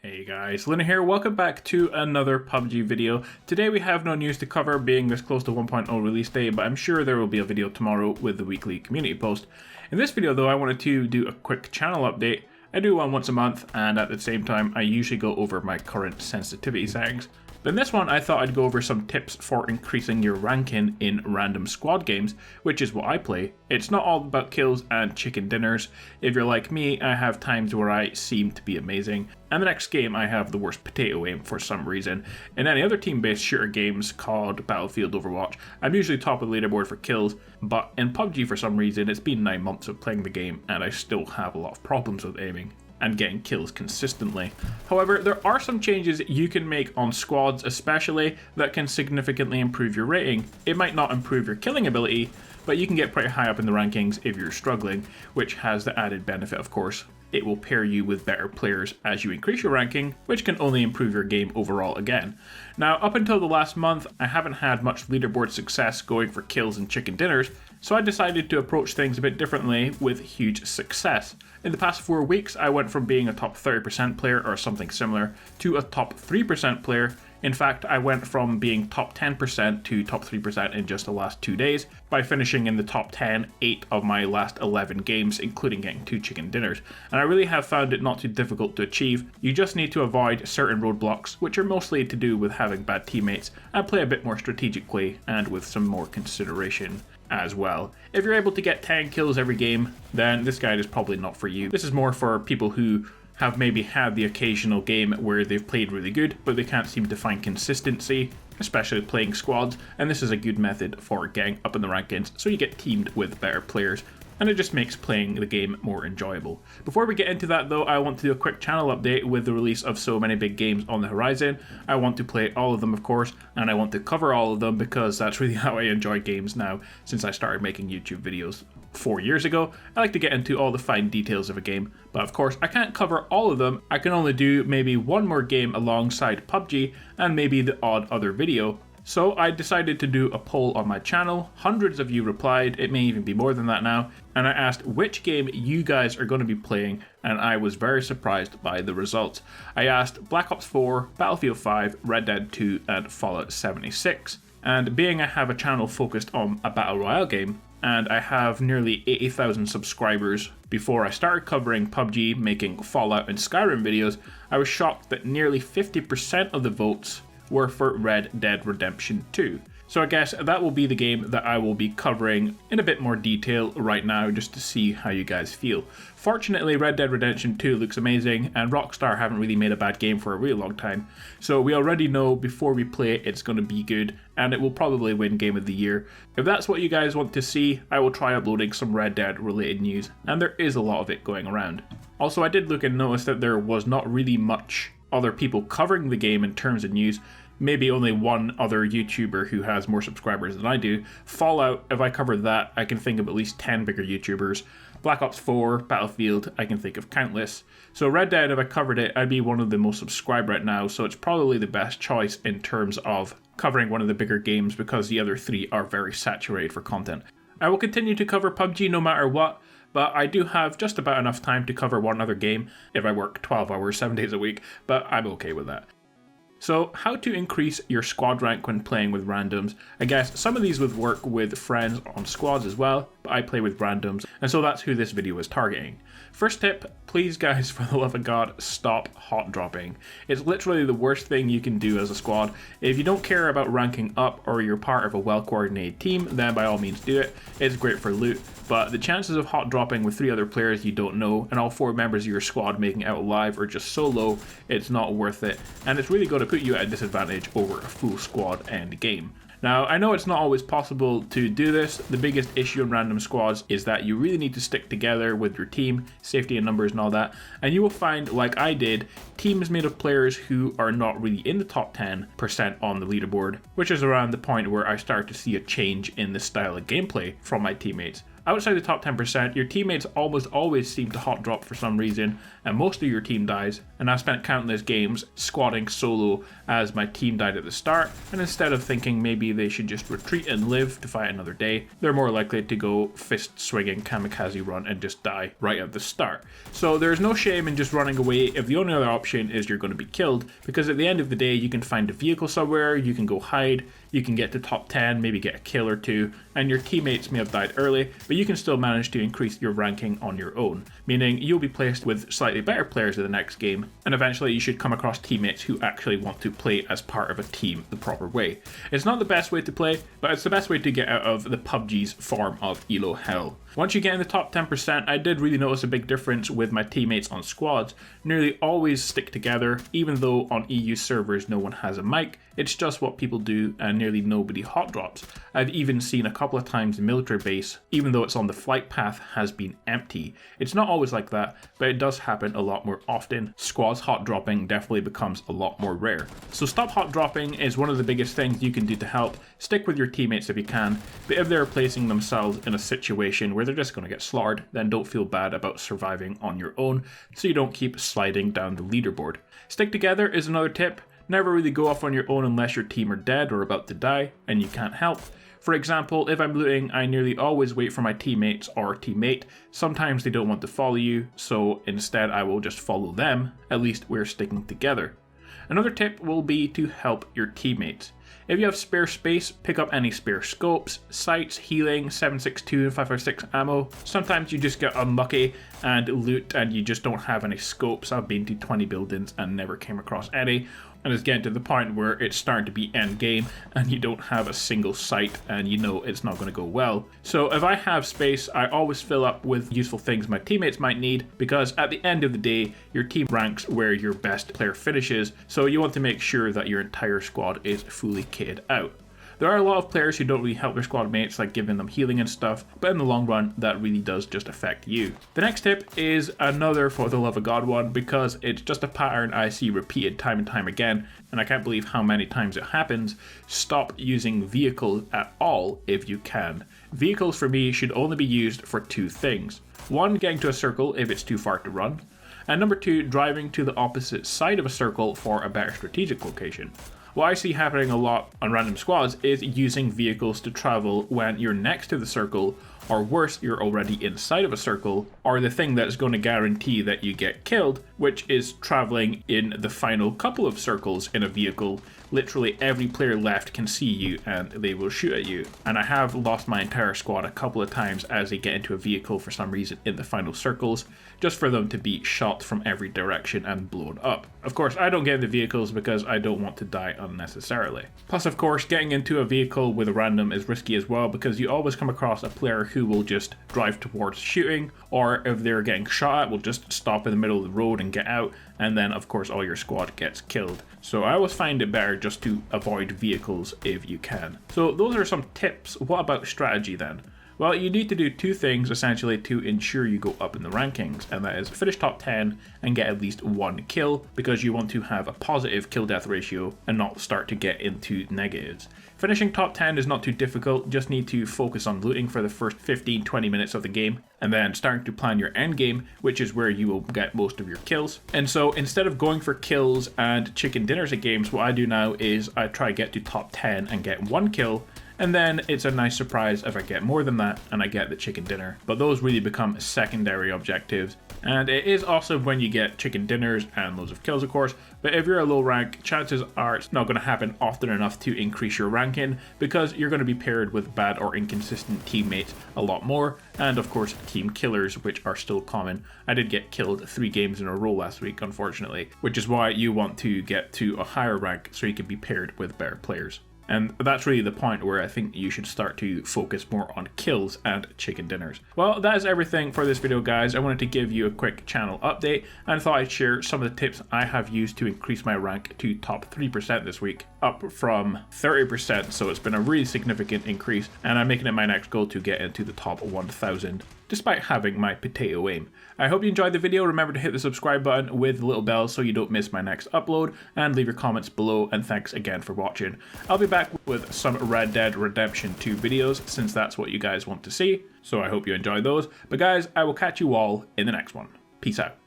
Hey guys, Luna here, welcome back to another PUBG video. Today we have no news to cover being this close to 1.0 release day, but I'm sure there will be a video tomorrow with the weekly community post. In this video though, I wanted to do a quick channel update. I do one once a month, and at the same time I usually go over my current sensitivity settings. But in this one I thought I'd go over some tips for increasing your ranking in random squad games, which is what I play. It's not all about kills and chicken dinners. If you're like me, I have times where I seem to be amazing, and the next game I have the worst potato aim for some reason. In any other team-based shooter games called Battlefield, Overwatch, I'm usually top of the leaderboard for kills, but in PUBG for some reason it's been 9 months of playing the game and I still have a lot of problems with aiming and getting kills consistently. However, there are some changes you can make on squads especially that can significantly improve your rating. It might not improve your killing ability, but you can get pretty high up in the rankings if you're struggling, which has the added benefit, of course, it will pair you with better players as you increase your ranking, which can only improve your game overall again. Now, up until the last month, I haven't had much leaderboard success going for kills and chicken dinners, so I decided to approach things a bit differently with huge success. In the past 4 weeks, I went from being a top 30% player or something similar to a top 3% player. In fact, I went from being top 10% to top 3% in just the last 2 days by finishing in the top 10 8 of my last 11 games, including getting 2 chicken dinners. And I really have found it not too difficult to achieve. You just need to avoid certain roadblocks, which are mostly to do with having bad teammates, and play a bit more strategically and with some more consideration as well. If you're able to get 10 kills every game, then this guide is probably not for you. This is more for people who have maybe had the occasional game where they've played really good, but they can't seem to find consistency, especially playing squads, and this is a good method for getting up in the rankings so you get teamed with better players, and it just makes playing the game more enjoyable. Before we get into that though, I want to do a quick channel update with the release of so many big games on the horizon. I want to play all of them, of course, and I want to cover all of them because that's really how I enjoy games now since I started making YouTube videos 4 years ago. I like to get into all the fine details of a game, but of course I can't cover all of them. I can only do maybe one more game alongside PUBG and maybe the odd other video. So I decided to do a poll on my channel. Hundreds of you replied, it may even be more than that now, and I asked which game you guys are going to be playing, and I was very surprised by the results. I asked Black Ops 4, Battlefield 5, Red Dead 2 and Fallout 76. And being I have a channel focused on a Battle Royale game, and I have nearly 80,000 subscribers before I started covering PUBG, making Fallout and Skyrim videos, I was shocked that nearly 50% of the votes were for Red Dead Redemption 2. So I guess that will be the game that I will be covering in a bit more detail right now, just to see how you guys feel. Fortunately, Red Dead Redemption 2 looks amazing, and Rockstar haven't really made a bad game for a really long time. So we already know before we play it, it's going to be good, and it will probably win Game of the Year. If that's what you guys want to see, I will try uploading some Red Dead related news, and there is a lot of it going around. Also, I did look and notice that there was not really much other people covering the game in terms of news. Maybe only one other YouTuber who has more subscribers than I do. Fallout, if I cover that, I can think of at least 10 bigger YouTubers. Black Ops 4, Battlefield, I can think of countless. So Red Dead, if I covered it, I'd be one of the most subscribed right now, so it's probably the best choice in terms of covering one of the bigger games because the other 3 are very saturated for content. I will continue to cover PUBG no matter what, but I do have just about enough time to cover one other game if I work 12 hours 7 days a week, but I'm okay with that. So how to increase your squad rank when playing with randoms. I guess some of these would work with friends on squads as well, but I play with randoms, and so that's who this video is targeting. First tip, please guys, for the love of God, stop hot dropping. It's literally the worst thing you can do as a squad. If you don't care about ranking up or you're part of a well-coordinated team, then by all means do it. It's great for loot, but the chances of hot dropping with 3 other players you don't know and all 4 members of your squad making it out alive are just so low, it's not worth it, and it's really going to put you at a disadvantage over a full squad end game. Now, I know it's not always possible to do this. The biggest issue in random squads is that you really need to stick together with your team, safety in numbers and all that, and you will find, like I did, teams made of players who are not really in the top 10% on the leaderboard, which is around the point where I start to see a change in the style of gameplay from my teammates. Outside the top 10%, your teammates almost always seem to hot drop for some reason, and most of your team dies, and I've spent countless games squatting solo as my team died at the start, and instead of thinking maybe they should just retreat and live to fight another day, they're more likely to go fist swinging kamikaze run and just die right at the start. So there's no shame in just running away if the only other option is you're going to be killed, because at the end of the day you can find a vehicle somewhere, you can go hide, you can get to top 10, maybe get a kill or two, and your teammates may have died early, but you can still manage to increase your ranking on your own, meaning you'll be placed with slightly better players in the next game, and eventually you should come across teammates who actually want to play as part of a team the proper way. It's not the best way to play, but it's the best way to get out of the PUBG's form of elo hell. Once you get in the top 10%, I did really notice a big difference with my teammates on squads. Nearly always stick together, even though on EU servers no one has a mic. It's just what people do, and nearly nobody hot drops. I've even seen a couple of times the military base, even though it's on the flight path, has been empty. It's not always like that, but it does happen a lot more often. Squads hot dropping definitely becomes a lot more rare. So stop hot dropping is one of the biggest things you can do to help. Stick with your teammates if you can, but if they're placing themselves in a situation where they're just going to get slaughtered, then don't feel bad about surviving on your own, so you don't keep sliding down the leaderboard. Stick together is another tip. Never really go off on your own unless your team are dead or about to die and you can't help. For example, if I'm looting, I nearly always wait for my teammates or teammate. Sometimes they don't want to follow you, so instead I will just follow them. At least we're sticking together. Another tip will be to help your teammates. If you have spare space, pick up any spare scopes, sights, healing, 7.62 and 5.56 ammo. Sometimes you just get unlucky and loot and you just don't have any scopes. I've been to 20 buildings and never came across any. And it's getting to the point where it's starting to be end game and you don't have a single sight and you know it's not going to go well. So if I have space, I always fill up with useful things my teammates might need, because at the end of the day, your team ranks where your best player finishes, so you want to make sure that your entire squad is fully kitted out. There are a lot of players who don't really help their squad mates, like giving them healing and stuff, but in the long run, that really does just affect you. The next tip is another for the love of God one, because it's just a pattern I see repeated time and time again, and I can't believe how many times it happens. Stop using vehicles at all if you can. Vehicles for me should only be used for two things. One, getting to a circle if it's too far to run, and number two, driving to the opposite side of a circle for a better strategic location. What I see happening a lot on random squads is using vehicles to travel when you're next to the circle, or worse, you're already inside of a circle, or the thing that's going to guarantee that you get killed, which is traveling in the final couple of circles in a vehicle. Literally every player left can see you and they will shoot at you. And I have lost my entire squad a couple of times as they get into a vehicle for some reason in the final circles, just for them to be shot from every direction and blown up. Of course, I don't get in the vehicles because I don't want to die unnecessarily. Plus, of course, getting into a vehicle with a random is risky as well, because you always come across a player who will just drive towards shooting, or if they're getting shot at, will just stop in the middle of the road and get out, and then of course all your squad gets killed. So I always find it better just to avoid vehicles if you can. So those are some tips. What about strategy then? Well, you need to do two things essentially to ensure you go up in the rankings, and that is finish top 10 and get at least one kill, because you want to have a positive kill death ratio and not start to get into negatives. Finishing top 10 is not too difficult, just need to focus on looting for the first 15-20 minutes of the game, and then starting to plan your end game, which is where you will get most of your kills. And so instead of going for kills and chicken dinners at games, what I do now is I try to get to top 10 and get one kill, and then it's a nice surprise if I get more than that and I get the chicken dinner. But those really become secondary objectives. And it is awesome when you get chicken dinners and loads of kills, of course, but if you're a low rank, chances are it's not going to happen often enough to increase your ranking, because you're going to be paired with bad or inconsistent teammates a lot more, and of course team killers, which are still common. I did get killed 3 games in a row last week, unfortunately, which is why you want to get to a higher rank so you can be paired with better players. And that's really the point where I think you should start to focus more on kills and chicken dinners. Well, that is everything for this video, guys. I wanted to give you a quick channel update and thought I'd share some of the tips I have used to increase my rank to top 3% this week, up from 30%. So it's been a really significant increase, and I'm making it my next goal to get into the top 1,000 despite having my potato aim. I hope you enjoyed the video. Remember to hit the subscribe button with the little bell so you don't miss my next upload, and leave your comments below, and thanks again for watching. I'll be back with some Red Dead Redemption 2 videos, since that's what you guys want to see, so I hope you enjoy those. But guys, I will catch you all in the next one. Peace out.